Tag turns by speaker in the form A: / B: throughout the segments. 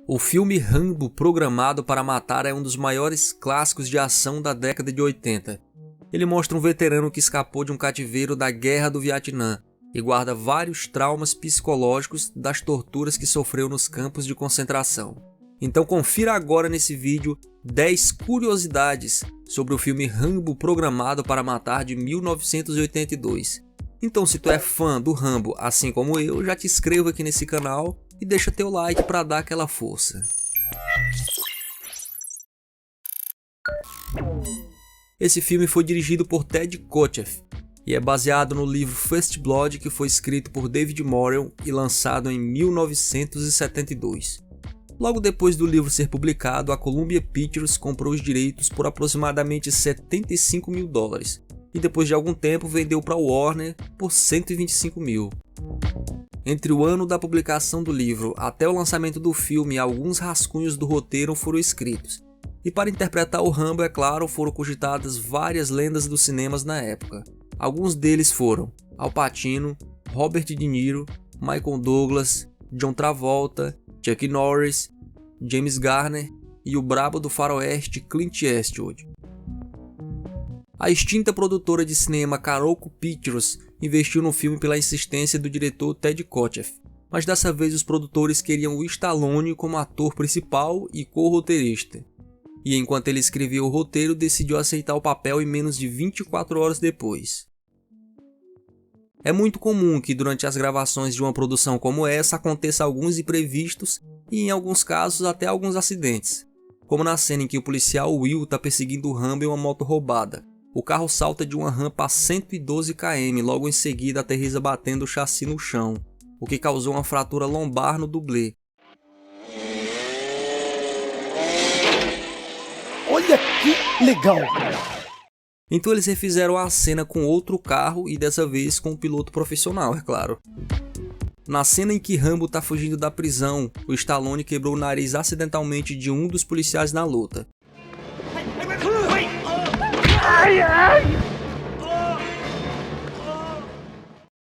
A: O filme Rambo Programado para Matar é um dos maiores clássicos de ação da década de 80. Ele mostra um veterano que escapou de um cativeiro da Guerra do Vietnã e guarda vários traumas psicológicos das torturas que sofreu nos campos de concentração. Então confira agora nesse vídeo 10 curiosidades sobre o filme Rambo Programado para Matar de 1982. Então se tu é fã do Rambo assim como eu, já te inscreva aqui nesse canal e deixa teu like para dar aquela força. Esse filme foi dirigido por Ted Kotcheff e é baseado no livro First Blood, que foi escrito por David Morrell e lançado em 1972. Logo depois do livro ser publicado, a Columbia Pictures comprou os direitos por aproximadamente $75 mil e depois de algum tempo vendeu para Warner por $125 mil. Entre o ano da publicação do livro até o lançamento do filme, alguns rascunhos do roteiro foram escritos. E para interpretar o Rambo, é claro, foram cogitadas várias lendas dos cinemas na época. Alguns deles foram Al Pacino, Robert De Niro, Michael Douglas, John Travolta, Chuck Norris, James Garner e o brabo do faroeste Clint Eastwood. A extinta produtora de cinema Carolco Pictures investiu no filme pela insistência do diretor Ted Kotcheff, mas dessa vez os produtores queriam o Stallone como ator principal e co-roteirista. E enquanto ele escrevia o roteiro, decidiu aceitar o papel em menos de 24 horas depois. É muito comum que durante as gravações de uma produção como essa aconteça alguns imprevistos e em alguns casos até alguns acidentes, como na cena em que o policial Will está perseguindo o Rambo em uma moto roubada. O carro salta de uma rampa a 112 km, logo em seguida aterriza batendo o chassi no chão, o que causou uma fratura lombar no dublê.
B: Olha que legal!
A: Então eles refizeram a cena com outro carro e dessa vez com um piloto profissional, é claro. Na cena em que Rambo está fugindo da prisão, o Stallone quebrou o nariz acidentalmente de um dos policiais na luta.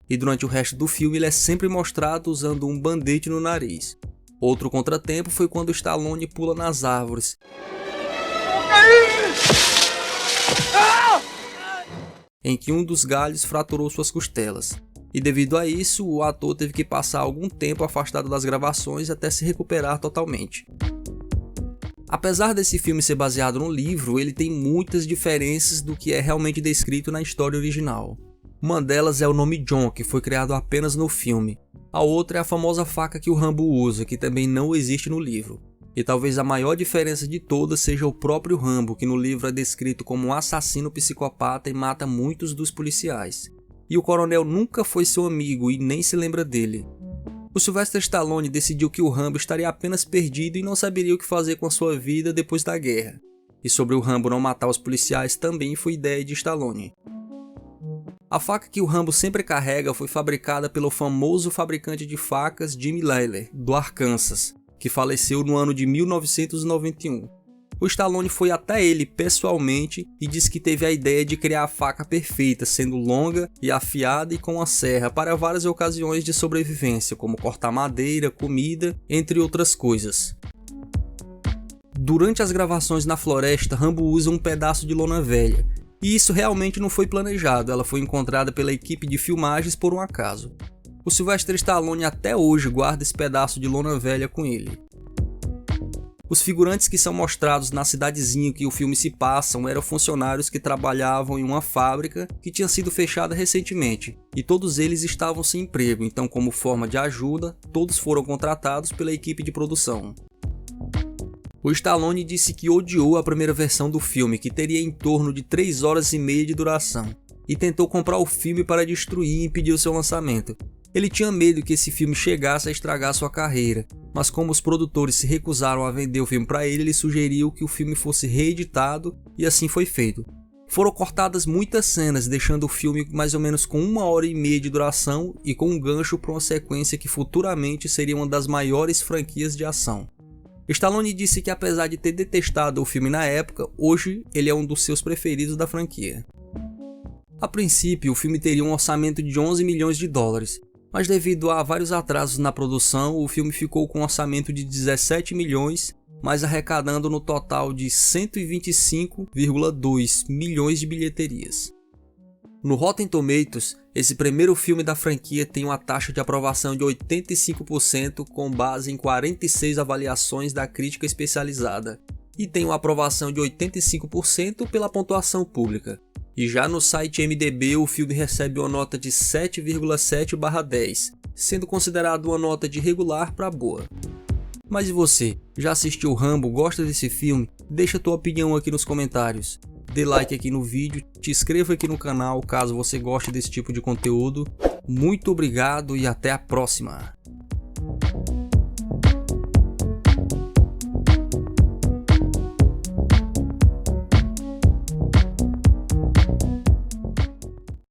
A: E durante o resto do filme ele é sempre mostrado usando um band-aid no nariz. Outro contratempo foi quando o Stallone pula nas árvores, em que um dos galhos fraturou suas costelas. E devido a isso, o ator teve que passar algum tempo afastado das gravações até se recuperar totalmente. Apesar desse filme ser baseado no livro, ele tem muitas diferenças do que é realmente descrito na história original. Uma delas é o nome John, que foi criado apenas no filme. A outra é a famosa faca que o Rambo usa, que também não existe no livro. E talvez a maior diferença de todas seja o próprio Rambo, que no livro é descrito como um assassino psicopata e mata muitos dos policiais. E o coronel nunca foi seu amigo e nem se lembra dele. O Sylvester Stallone decidiu que o Rambo estaria apenas perdido e não saberia o que fazer com a sua vida depois da guerra. E sobre o Rambo não matar os policiais também foi ideia de Stallone. A faca que o Rambo sempre carrega foi fabricada pelo famoso fabricante de facas Jimmy Liller, do Arkansas, que faleceu no ano de 1991. O Stallone foi até ele pessoalmente e disse que teve a ideia de criar a faca perfeita, sendo longa e afiada e com uma serra para várias ocasiões de sobrevivência, como cortar madeira, comida, entre outras coisas. Durante as gravações na floresta, Rambo usa um pedaço de lona velha, e isso realmente não foi planejado, ela foi encontrada pela equipe de filmagens por um acaso. O Sylvester Stallone até hoje guarda esse pedaço de lona velha com ele. Os figurantes que são mostrados na cidadezinha que o filme se passa eram funcionários que trabalhavam em uma fábrica que tinha sido fechada recentemente, e todos eles estavam sem emprego, então como forma de ajuda, todos foram contratados pela equipe de produção. O Stallone disse que odiou a primeira versão do filme, que teria em torno de 3 horas e meia de duração, e tentou comprar o filme para destruir e impedir o seu lançamento. Ele tinha medo que esse filme chegasse a estragar sua carreira, mas como os produtores se recusaram a vender o filme para ele, ele sugeriu que o filme fosse reeditado e assim foi feito. Foram cortadas muitas cenas, deixando o filme mais ou menos com 1 hora e meia de duração e com um gancho para uma sequência que futuramente seria uma das maiores franquias de ação. Stallone disse que apesar de ter detestado o filme na época, hoje ele é um dos seus preferidos da franquia. A princípio, o filme teria um orçamento de $11 milhões, Mas devido a vários atrasos na produção, o filme ficou com um orçamento de 17 milhões, mas arrecadando no total de 125,2 milhões de bilheterias. No Rotten Tomatoes, esse primeiro filme da franquia tem uma taxa de aprovação de 85% com base em 46 avaliações da crítica especializada, e tem uma aprovação de 85% pela pontuação pública. E já no site IMDb, o filme recebe uma nota de 7,7/10, sendo considerado uma nota de regular para boa. Mas e você? Já assistiu Rambo? Gosta desse filme? Deixa tua opinião aqui nos comentários. Dê like aqui no vídeo, te inscreva aqui no canal caso você goste desse tipo de conteúdo. Muito obrigado e até a próxima!